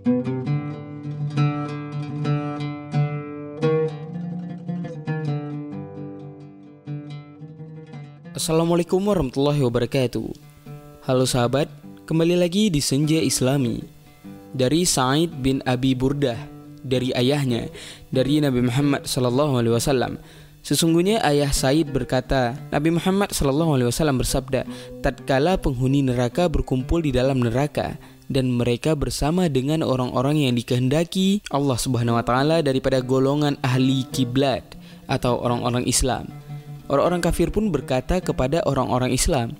Assalamualaikum warahmatullahi wabarakatuh. Halo sahabat, kembali lagi di Senja Islami. Dari Sa'id bin Abi Burdah, dari ayahnya, dari Nabi Muhammad SAW. Sesungguhnya ayah Sa'id berkata, Nabi Muhammad SAW bersabda, tatkala penghuni neraka berkumpul di dalam neraka dan mereka bersama dengan orang-orang yang dikehendaki Allah Subhanahu wa taala daripada golongan ahli kiblat atau orang-orang Islam. Orang-orang kafir pun berkata kepada orang-orang Islam,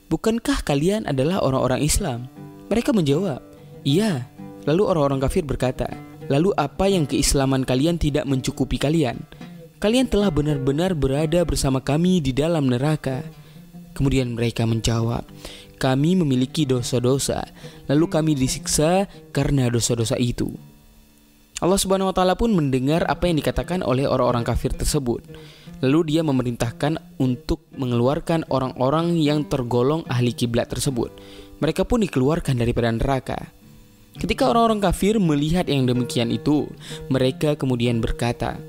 bukankah kalian adalah orang-orang Islam? Mereka menjawab, iya. Lalu orang-orang kafir berkata, lalu apa yang keislaman kalian tidak mencukupi kalian? Kalian telah benar-benar berada bersama kami di dalam neraka. Kemudian mereka menjawab, kami memiliki dosa-dosa, lalu kami disiksa karena dosa-dosa itu. Allah Subhanahu wa taala pun mendengar apa yang dikatakan oleh orang-orang kafir tersebut. Lalu dia memerintahkan untuk mengeluarkan orang-orang yang tergolong ahli kiblat tersebut. Mereka pun dikeluarkan daripada neraka. Ketika orang-orang kafir melihat yang demikian itu, mereka kemudian berkata,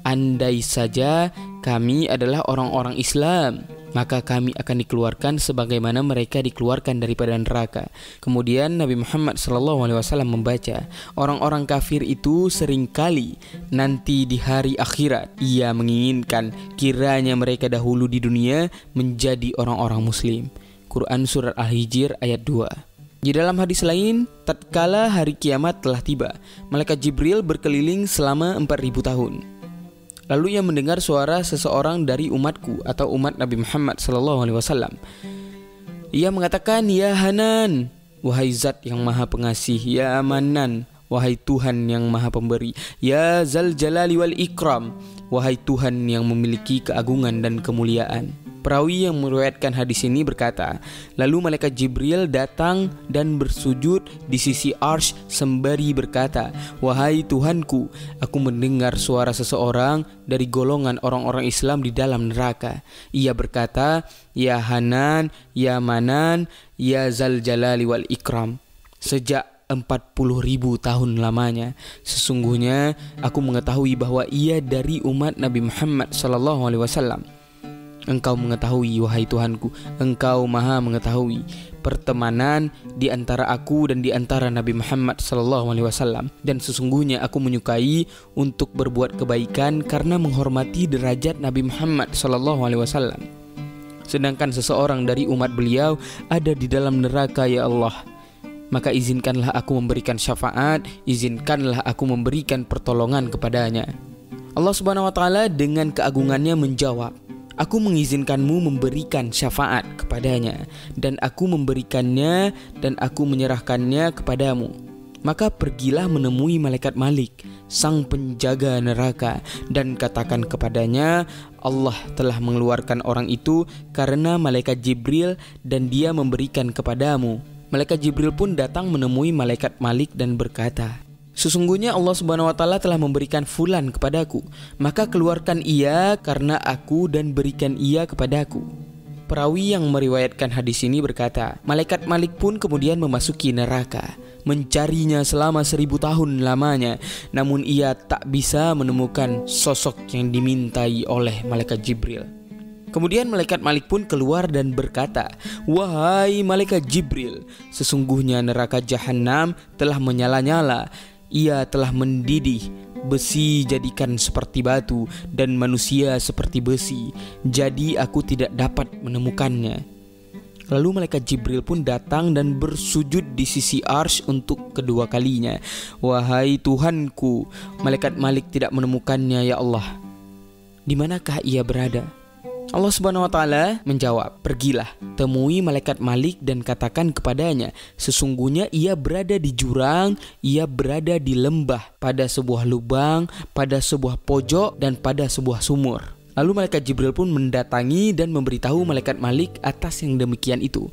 andai saja kami adalah orang-orang Islam, maka kami akan dikeluarkan sebagaimana mereka dikeluarkan daripada neraka. Kemudian Nabi Muhammad SAW membaca, orang-orang kafir itu seringkali nanti di hari akhirat ia menginginkan kiranya mereka dahulu di dunia menjadi orang-orang muslim. Quran Surat Al-Hijr ayat 2. Di dalam hadis lain, tatkala hari kiamat telah tiba, malaikat Jibril berkeliling selama 4.000 tahun. Lalu ia mendengar suara seseorang dari umatku atau umat Nabi Muhammad SAW. Ia mengatakan, ya Hanan, wahai Zat yang maha pengasih. Ya Manan, wahai Tuhan yang maha pemberi. Ya Zal Jalali wal Ikram, wahai Tuhan yang memiliki keagungan dan kemuliaan. Perawi yang meriwayatkan hadis ini berkata, lalu malaikat Jibril datang dan bersujud di sisi arsy sembari berkata, wahai Tuhanku, aku mendengar suara seseorang dari golongan orang-orang Islam di dalam neraka. Ia berkata, ya Hanan, ya Manan, ya Zal Jalali wal Ikram. Sejak 40.000 tahun lamanya, sesungguhnya aku mengetahui bahwa ia dari umat Nabi Muhammad SAW. Engkau mengetahui, wahai Tuhanku, Engkau maha mengetahui pertemanan di antara aku dan di antara Nabi Muhammad SAW. Dan sesungguhnya aku menyukai untuk berbuat kebaikan karena menghormati derajat Nabi Muhammad SAW. Sedangkan seseorang dari umat beliau ada di dalam neraka, ya Allah. Maka izinkanlah aku memberikan syafaat, izinkanlah aku memberikan pertolongan kepadanya. Allah Subhanahu wa taala dengan keagungannya menjawab, aku mengizinkanmu memberikan syafaat kepadanya, dan aku memberikannya dan aku menyerahkannya kepadamu. Maka pergilah menemui malaikat Malik, sang penjaga neraka, dan katakan kepadanya, Allah telah mengeluarkan orang itu karena malaikat Jibril dan dia memberikan kepadamu. Malaikat Jibril pun datang menemui malaikat Malik dan berkata, sesungguhnya Allah Subhanahu wa taala telah memberikan fulan kepadaku, maka keluarkan ia karena aku dan berikan ia kepadaku. Perawi yang meriwayatkan hadis ini berkata, malaikat Malik pun kemudian memasuki neraka, mencarinya selama 1.000 tahun lamanya, namun ia tak bisa menemukan sosok yang dimintai oleh malaikat Jibril. Kemudian malaikat Malik pun keluar dan berkata, wahai malaikat Jibril, sesungguhnya neraka Jahannam telah menyala-nyala. Ia telah mendidih, besi jadikan seperti batu dan manusia seperti besi. Jadi aku tidak dapat menemukannya. Lalu malaikat Jibril pun datang dan bersujud di sisi arsy untuk kedua kalinya. Wahai Tuhanku, malaikat Malik tidak menemukannya, ya Allah. Di manakah ia berada? Allah Subhanahu wa taala menjawab, pergilah, temui malaikat Malik dan katakan kepadanya, sesungguhnya ia berada di jurang, ia berada di lembah, pada sebuah lubang, pada sebuah pojok, dan pada sebuah sumur. Lalu malaikat Jibril pun mendatangi dan memberitahu malaikat Malik atas yang demikian itu.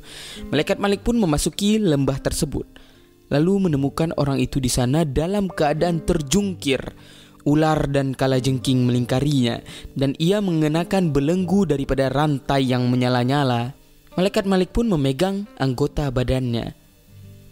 Malaikat Malik pun memasuki lembah tersebut, lalu menemukan orang itu di sana dalam keadaan terjungkir. Ular dan kalajengking melingkarinya, dan ia mengenakan belenggu daripada rantai yang menyala-nyala. Malaikat Malik pun memegang anggota badannya.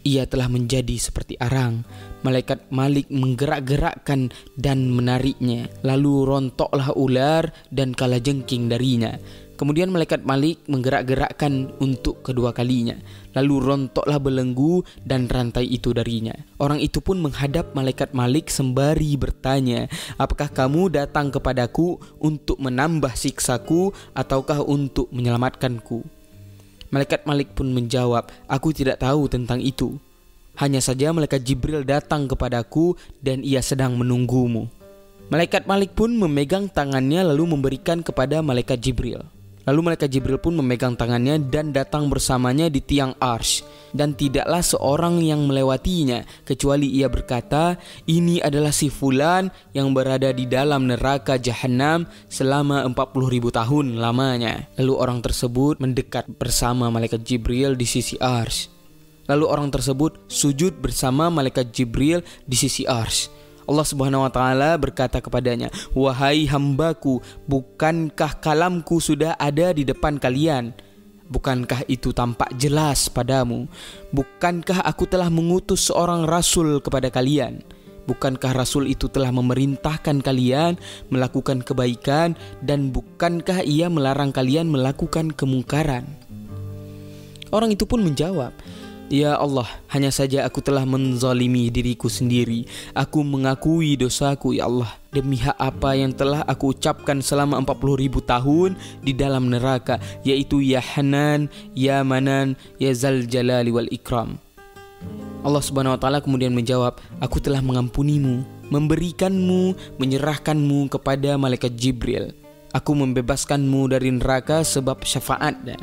ia telah menjadi seperti arang. Malaikat Malik menggerak-gerakkan dan menariknya. Lalu rontoklah ular dan kalajengking darinya. Kemudian malaikat Malik menggerak-gerakkan untuk kedua kalinya. Lalu rontoklah belenggu dan rantai itu darinya. Orang itu pun menghadap malaikat Malik sembari bertanya, apakah kamu datang kepadaku untuk menambah siksaku ataukah untuk menyelamatkanku? Malaikat Malik pun menjawab, aku tidak tahu tentang itu. Hanya saja malaikat Jibril datang kepadaku dan ia sedang menunggumu. Malaikat Malik pun memegang tangannya lalu memberikan kepada malaikat Jibril. Lalu malaikat Jibril pun memegang tangannya dan datang bersamanya di tiang Arsy. Dan tidaklah seorang yang melewatinya kecuali ia berkata, ini adalah si fulan yang berada di dalam neraka Jahannam selama 40.000 tahun lamanya. Lalu orang tersebut mendekat bersama malaikat Jibril di sisi Arsy. Lalu orang tersebut sujud bersama malaikat Jibril di sisi Arsy. Allah Subhanahu wa taala berkata kepadanya, wahai hambaku, bukankah kalamku sudah ada di depan kalian? Bukankah itu tampak jelas padamu? Bukankah aku telah mengutus seorang rasul kepada kalian? Bukankah rasul itu telah memerintahkan kalian melakukan kebaikan, dan bukankah ia melarang kalian melakukan kemungkaran? Orang itu pun menjawab, ya Allah, hanya saja aku telah menzalimi diriku sendiri. Aku mengakui dosaku, ya Allah. Demi hak apa yang telah aku ucapkan selama 40.000 tahun di dalam neraka, yaitu ya Hanan, ya Manan, ya Zal Jalali wal Ikram. Allah Subhanahu wa taala kemudian menjawab, aku telah mengampunimu, memberikanmu, menyerahkanmu kepada malaikat Jibril. Aku membebaskanmu dari neraka sebab syafaatnya.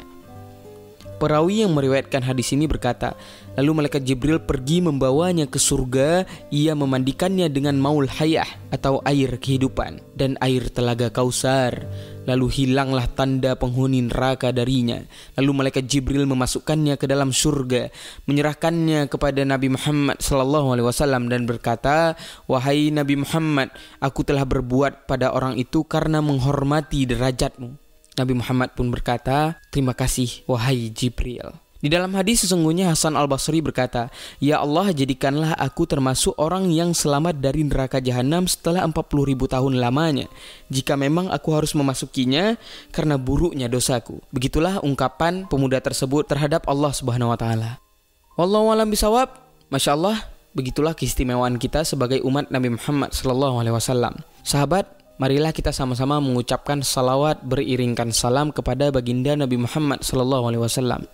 Perawi yang meriwayatkan hadis ini berkata, lalu malaikat Jibril pergi membawanya ke surga. Ia memandikannya dengan maul hayah atau air kehidupan dan air telaga Kausar. Lalu hilanglah tanda penghuni neraka darinya. Lalu malaikat Jibril memasukkannya ke dalam surga, menyerahkannya kepada Nabi Muhammad SAW dan berkata, wahai Nabi Muhammad, aku telah berbuat pada orang itu karena menghormati derajatmu. Nabi Muhammad pun berkata, terima kasih wahai Jibril. Di dalam hadis sesungguhnya Hasan Al-Basri berkata, ya Allah, jadikanlah aku termasuk orang yang selamat dari neraka Jahannam setelah 40.000 tahun lamanya, jika memang aku harus memasukinya karena buruknya dosaku. Begitulah ungkapan pemuda tersebut terhadap Allah Subhanahu wa taala. Wallahu a'lam bishawab. Masya Allah, begitulah keistimewaan kita sebagai umat Nabi Muhammad SAW. Sahabat, marilah kita sama-sama mengucapkan salawat beriringkan salam kepada baginda Nabi Muhammad SAW.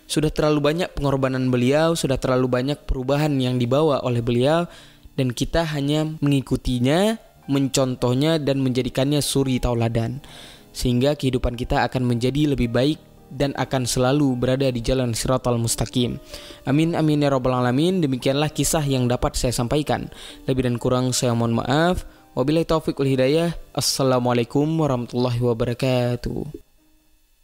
Sudah terlalu banyak pengorbanan beliau, sudah terlalu banyak perubahan yang dibawa oleh beliau, dan kita hanya mengikutinya, mencontohnya, dan menjadikannya suri tauladan. Sehingga kehidupan kita akan menjadi lebih baik dan akan selalu berada di jalan siratal mustaqim. Amin amin ya rabbal alamin. Demikianlah kisah yang dapat saya sampaikan. Lebih dan kurang saya mohon maaf. Wabillahi taufiq wal hidayah. Assalamualaikum warahmatullahi wabarakatuh.